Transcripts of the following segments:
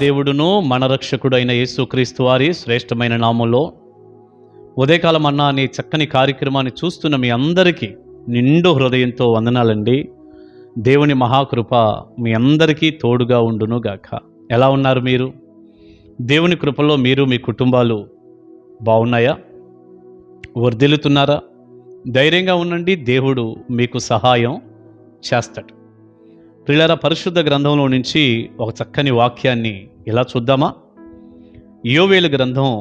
దేవుడును మన రక్షకుడు అయిన యేసుక్రీస్తు వారి శ్రేష్టమైన నామంలో ఉదయకాలం అన్న అనే చక్కని కార్యక్రమాన్ని చూస్తున్న మీ అందరికీ నిండు హృదయంతో వందనాలండి. దేవుని మహాకృప మీ అందరికీ తోడుగా ఉండును గాక. ఎలా ఉన్నారు మీరు? దేవుని కృపలో మీరు మీ కుటుంబాలు బాగున్నాయా? వర్ధిల్లుతున్నారా? ధైర్యంగా ఉండండి, దేవుడు మీకు సహాయం చేస్తాడు. ప్రియులారా, పరిశుద్ధ గ్రంథంలో నుంచి ఒక చక్కని వాక్యాన్ని ఇలా చూద్దామా? యోవేలు గ్రంథం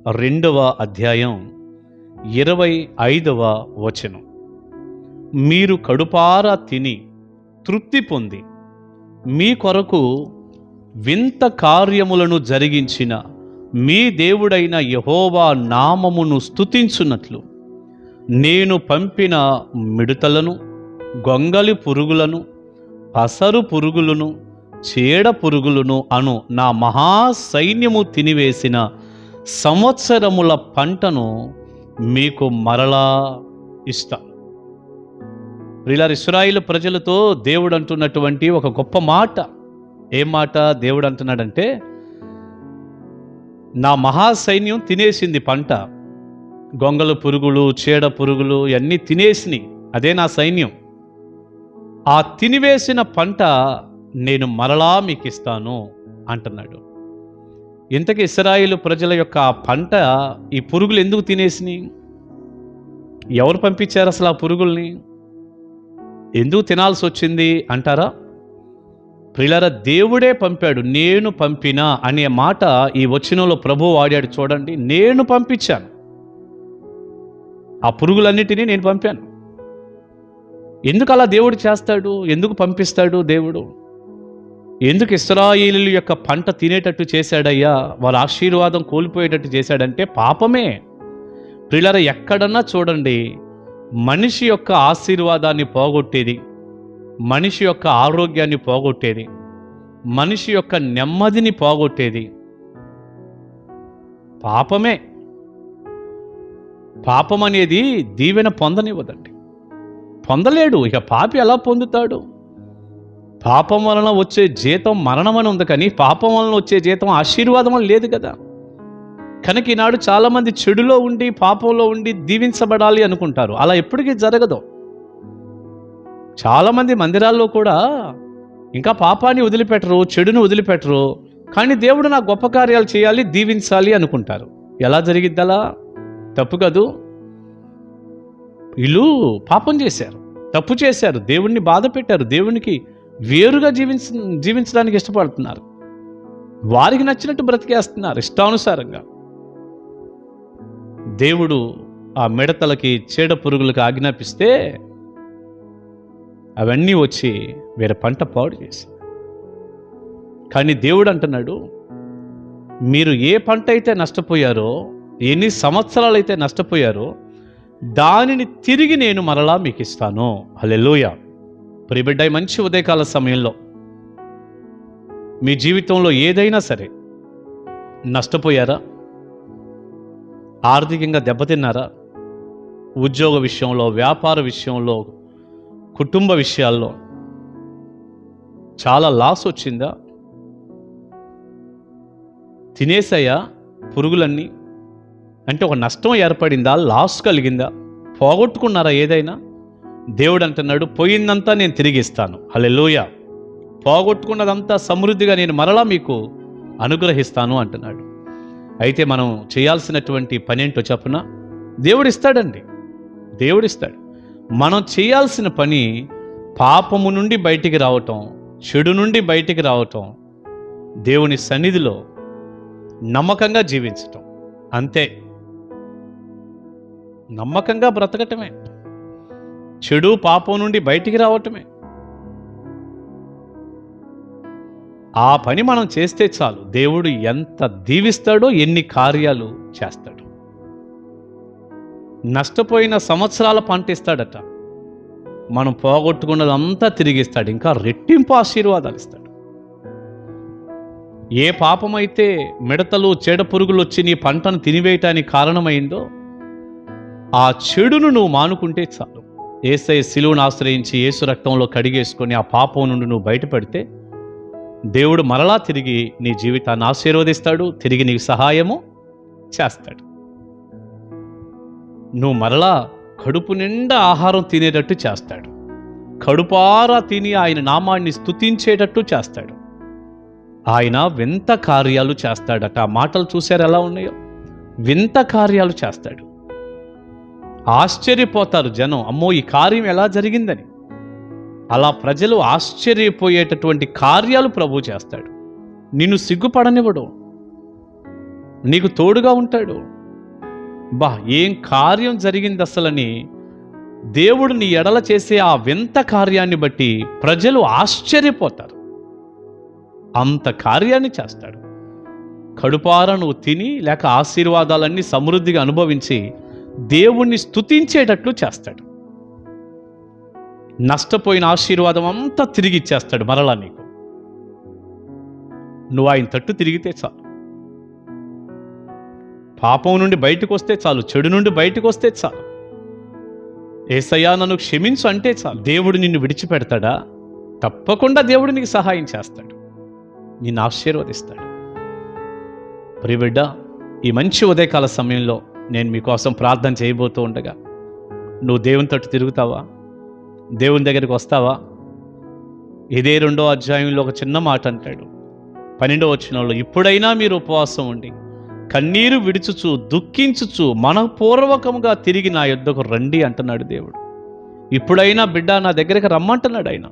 2వ అధ్యాయం 25వ వచనం. మీరు కడుపారా తిని తృప్తి పొంది మీ కొరకు వింత కార్యములను జరిగించిన మీ దేవుడైన యెహోవా నామమును స్తుతించున్నట్లు నేను పంపిన మిడతలను, గొంగలి పురుగులను, పసరు పురుగులను, చీడ పురుగులను అను నా మహాసైన్యము తినివేసిన సంవత్సరముల పంటను మీకు మరలా ఇస్తాను. ప్రియులారా, ఇశ్రాయేలు ప్రజలతో దేవుడు అంటున్నటువంటి ఒక గొప్ప మాట. ఏం మాట దేవుడు అంటున్నాడంటే, నా మహాసైన్యం తినేసింది పంట. గొంగల పురుగులు, చీడ పురుగులు ఇవన్నీ తినేసినాయి. అదే నా సైన్యం. ఆ తినివేసిన పంట నేను మరలా మీకు ఇస్తాను అంటున్నాడు. ఇంతకీ ఇశ్రాయేలు ప్రజల యొక్క ఆ పంట ఈ పురుగులు ఎందుకు తినేసినాయి? ఎవరు పంపించారు అసలు ఆ పురుగుల్ని? ఎందుకు తినాల్సి వచ్చింది అంటారా? ప్రియులారా, దేవుడే పంపాడు. నేను పంపినా అనే మాట ఈ వచనంలో ప్రభువు వాడాడు. చూడండి, నేను పంపించాను, ఆ పురుగులన్నిటినీ నేను పంపాను. ఎందుకు అలా దేవుడు చేస్తాడు? ఎందుకు పంపిస్తాడు దేవుడు? ఎందుకు ఇశ్రాయేలీయుల యొక్క పంట తినేటట్టు చేశాడయ్యా, వారి ఆశీర్వాదం కోల్పోయేటట్టు చేశాడంటే పాపమే. ప్రియులారా, ఎక్కడన్నా చూడండి, మనిషి యొక్క ఆశీర్వాదాన్ని పోగొట్టేది, మనిషి యొక్క ఆరోగ్యాన్ని పోగొట్టేది, మనిషి యొక్క నెమ్మదిని పోగొట్టేది పాపమే. పాపం అనేది దీవెన పొందనివ్వదండి, పొందలేడు. ఇక పాపి ఎలా పొందుతాడు? పాపం వలన వచ్చే జీతం మరణం అని ఉంది, కానీ పాపం వలన వచ్చే జీతం ఆశీర్వాదం అని లేదు కదా. కనుక ఈనాడు చాలామంది చెడులో ఉండి, పాపంలో ఉండి దీవించబడాలి అనుకుంటారు. అలా ఎప్పటికీ జరగదు. చాలామంది మందిరాల్లో కూడా ఇంకా పాపాన్ని వదిలిపెట్టరు, చెడును వదిలిపెట్టరు, కానీ దేవుడు నా గొప్ప కార్యాలు చేయాలి, దీవించాలి అనుకుంటారు. ఎలా జరిగిద్ది అలా? తప్పు కదూ. వీళ్ళు పాపం చేశారు, తప్పు చేశారు, దేవుణ్ణి బాధ పెట్టారు, దేవునికి వేరుగా జీవించడానికి ఇష్టపడుతున్నారు, వారికి నచ్చినట్టు బ్రతికేస్తున్నారు ఇష్టానుసారంగా. దేవుడు ఆ మిడతలకి, చీడ పురుగులకు ఆజ్ఞాపిస్తే అవన్నీ వచ్చి వేరే పంట పాడు చేసి. కానీ దేవుడు అంటున్నాడు, మీరు ఏ పంట అయితే నష్టపోయారో, ఎన్ని సంవత్సరాలు అయితే నష్టపోయారో, దానిని తిరిగి నేను మరలా మీకు ఇస్తాను. హల్లెలూయా. ప్రియబిడ్డ, మంచి ఉదయకాల సమయంలో మీ జీవితంలో ఏదైనా సరే నష్టపోయారా? ఆర్థికంగా దెబ్బతిన్నారా? ఉద్యోగ విషయంలో, వ్యాపార విషయంలో, కుటుంబ విషయాల్లో చాలా లాస్ వచ్చిందా? తినేసాయా పురుగులన్నీ? అంటే ఒక నష్టం ఏర్పడిందా? లాస్ కలిగిందా? పోగొట్టుకున్నారా ఏదైనా? దేవుడు అంటున్నాడు, పోయిందంతా నేను తిరిగి ఇస్తాను. హల్లెలూయా. పోగొట్టుకున్నదంతా సమృద్ధిగా నేను మరలా మీకు అనుగ్రహిస్తాను అంటున్నాడు. అయితే మనం చేయాల్సినటువంటి పని ఏంటో చెప్పున? దేవుడిస్తాడండి, దేవుడిస్తాడు. మనం చేయాల్సిన పని పాపము నుండి బయటికి రావటం, చెడు నుండి బయటికి రావటం, దేవుని సన్నిధిలో నమ్మకంగా జీవించటం. అంతే, నమ్మకంగా బ్రతకటమే, చెడు పాపం నుండి బయటికి రావటమే. ఆ పని మనం చేస్తే చాలు, దేవుడు ఎంత దీవిస్తాడో, ఎన్ని కార్యాలు చేస్తాడు. నష్టపోయిన సంవత్సరాల పంట ఇస్తాడట, మనం పోగొట్టుకున్నదంతా తిరిగిస్తాడు, ఇంకా రెట్టింపు ఆశీర్వాదాలు ఇస్తాడు. ఏ పాపమైతే మిడతలు, చీడ పురుగులు వచ్చి నీ పంటను తినివేయటానికి కారణమైందో, ఆ చెడును నువ్వు మానుకుంటే చాలు. యేసయ్య శిలువను ఆశ్రయించి యేసు రక్తంలో కడిగేసుకొని ఆ పాపం నుండి నువ్వు బయటపడితే దేవుడు మరలా తిరిగి నీ జీవితాన్ని ఆశీర్వదిస్తాడు, తిరిగి నీకు సహాయము చేస్తాడు. నువ్వు మరలా కడుపు నిండా ఆహారం తినేటట్టు చేస్తాడు. కడుపారా తిని ఆయన నామాన్ని స్తుతించేటట్టు చేస్తాడు. ఆయన వింత కార్యాలు చేస్తాడట. ఆ మాటలు చూశారు ఎలా ఉన్నాయో? వింత కార్యాలు చేస్తాడు. ఆశ్చర్యపోతారు జనం, అమ్మో ఈ కార్యం ఎలా జరిగిందని. అలా ప్రజలు ఆశ్చర్యపోయేటటువంటి కార్యాలు ప్రభువు చేస్తాడు. నిన్ను సిగ్గుపడనివ్వడు, నీకు తోడుగా ఉంటాడు. ఏం కార్యం జరిగింది అసలని దేవుడు నీ ఎడల చేసే ఆ వింత కార్యాన్ని బట్టి ప్రజలు ఆశ్చర్యపోతారు. అంత కార్యాన్ని చేస్తాడు. కడుపార నువ్వు తిని లేక ఆశీర్వాదాలన్నీ సమృద్ధిగా అనుభవించి దేవుణ్ణి స్తుతించేటట్లు చేస్తాడు. నష్టపోయిన ఆశీర్వాదం అంతా తిరిగి ఇచ్చేస్తాడు మరలా నీకు. నువ్వు ఆయన తట్టు తిరిగితే చాలు. పాపం నుండి బయటకు వస్తే చాలు, చెడు నుండి బయటకు వస్తే చాలు, యేసయ్యా నన్ను క్షమించు అంటే చాలు. దేవుడు నిన్ను విడిచిపెడతాడా? తప్పకుండా దేవుడు నీకు సహాయం చేస్తాడు, నిన్ను ఆశీర్వదిస్తాడు. ప్రియబిడ్డ, ఈ మంచి ఉదయకాల సమయంలో నేను మీకోసం ప్రార్థన చేయబోతూ ఉండగా నువ్వు దేవుని తట్టు తిరుగుతావా? దేవుని దగ్గరికి వస్తావా? ఇదే 2వ అధ్యాయంలో ఒక చిన్న మాట అంటాడు, 12వ వచనంలో, ఇప్పుడైనా మీరు ఉపవాసం ఉండి కన్నీరు విడుచుచు దుఃఖించుచు మనపూర్వకముగా తిరిగి నా యొద్దకు రండి అంటున్నాడు దేవుడు. ఇప్పుడైనా బిడ్డ నా దగ్గరికి రమ్మంటున్నాడు ఆయన.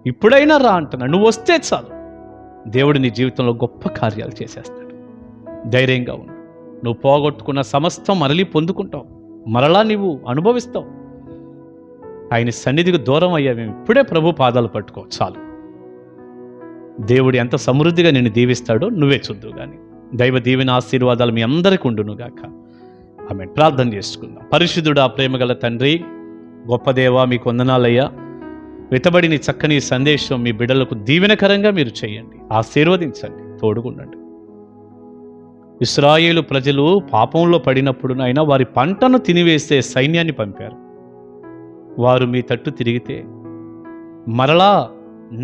ఇప్పుడైనా రా అంటున్నాడు. నువ్వు వస్తే చాలు, దేవుడు నీ జీవితంలో గొప్ప కార్యాలు చేసేస్తాడు. ధైర్యంగా ఉండు. నువ్వు పోగొట్టుకున్న సమస్తం మరలి పొందుకుంటావు, మరలా నీవు అనుభవిస్తావు. ఆయన సన్నిధికి దూరం అయ్యావేమి, ఇప్పుడే ప్రభు పాదాలు పట్టుకో చాలు. దేవుడు ఎంత సమృద్ధిగా నిన్ను దీవిస్తాడో నువ్వే చూద్దు. కానీ దైవ దీవెన ఆశీర్వాదాలు మీ అందరికీ ఉండునుగాక. ఆమె ప్రార్థన చేసుకుందాం. పరిశుద్ధుడా, ప్రేమగల తండ్రి, గొప్ప దేవా, మీకు వందనాలయ్యా. వెతబడిన చక్కని సందేశం మీ బిడ్డలకు దీవెనకరంగా మీరు చేయండి, ఆశీర్వదించండి, తోడుగుండండి. ఇశ్రాయేలు ప్రజలు పాపంలో పడినప్పుడునైనా వారి పంటను తినివేసే సైన్యాన్ని పంపారు. వారు మీ తట్టు తిరిగితే మరలా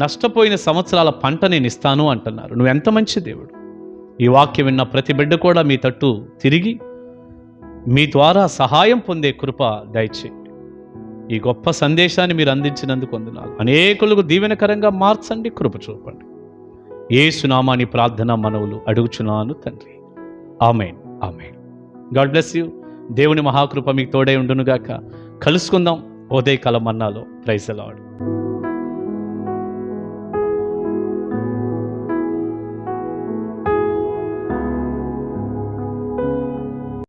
నష్టపోయిన సంవత్సరాల పంట నేను ఇస్తాను అంటున్నారు. నువ్వు ఎంత మంచి దేవుడు. ఈ వాక్యం విన్న ప్రతి బిడ్డ కూడా మీ తట్టు తిరిగి మీ ద్వారా సహాయం పొందే కృప దయచేయండి. ఈ గొప్ప సందేశాన్ని మీరు అందించినందుకు వందనాలు. అనేకులకు దీవెనకరంగా మార్చండి, కృప చూపండి. యేసు నామమున ప్రార్థన మనవులు అడుగుచున్నాను తండ్రి. Amen, amen. God bless you. దేవుని మహాకృప మీకు తోడై ఉండునుగాక. కలుసుకుందాం ఉదయకాల మన్నాలో. Praise the lord.